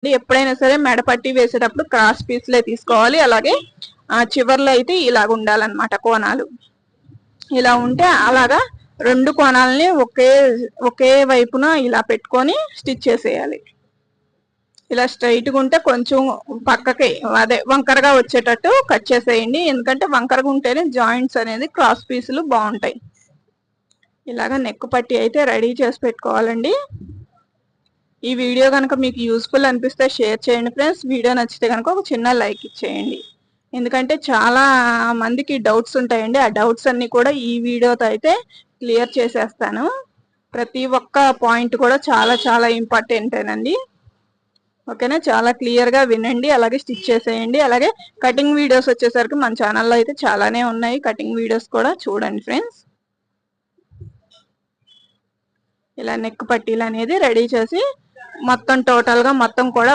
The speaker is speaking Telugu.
ఎప్పుడైనా సరే మెడపట్టి వేసేటప్పుడు క్రాస్ పీస్లే తీసుకోవాలి. అలాగే చివర్లో అయితే ఇలాగ ఉండాలన్నమాట కోణాలు. ఇలా ఉంటే అలాగా 2 కోణాలని ఒకే వైపున ఇలా పెట్టుకొని స్టిచ్ చేసేయాలి. ఇలా స్ట్రైట్ గా ఉంటే కొంచెం పక్కకి అదే వంకరగా వచ్చేటట్టు కట్ చేసేయండి. ఎందుకంటే వంకరగా ఉంటేనే జాయింట్స్ అనేది క్రాస్ పీసులు బాగుంటాయి. ఇలాగా నెక్ పట్టి అయితే రెడీ చేసి పెట్టుకోవాలండి. ఈ వీడియో కనుక మీకు యూస్ఫుల్ అనిపిస్తే షేర్ చేయండి ఫ్రెండ్స్. వీడియో నచ్చితే కనుక ఒక చిన్న లైక్ ఇచ్చేయండి. ఎందుకంటే చాలా మందికి డౌట్స్ ఉంటాయండి. ఆ డౌట్స్ అన్ని కూడా ఈ వీడియోతో అయితే క్లియర్ చేసేస్తాను. ప్రతి ఒక్క పాయింట్ కూడా చాలా చాలా ఇంపార్టెంటేనండి. ఓకేనా, చాలా క్లియర్ గా వినండి, అలాగే స్టిచ్ చేసేయండి. అలాగే కటింగ్ వీడియోస్ వచ్చేసరికి మన ఛానల్లో అయితే చాలానే ఉన్నాయి. కటింగ్ వీడియోస్ కూడా చూడండి ఫ్రెండ్స్. ఇలా నెక్ పట్టీలు అనేది రెడీ చేసి మొత్తం టోటల్ గా మొత్తం కూడా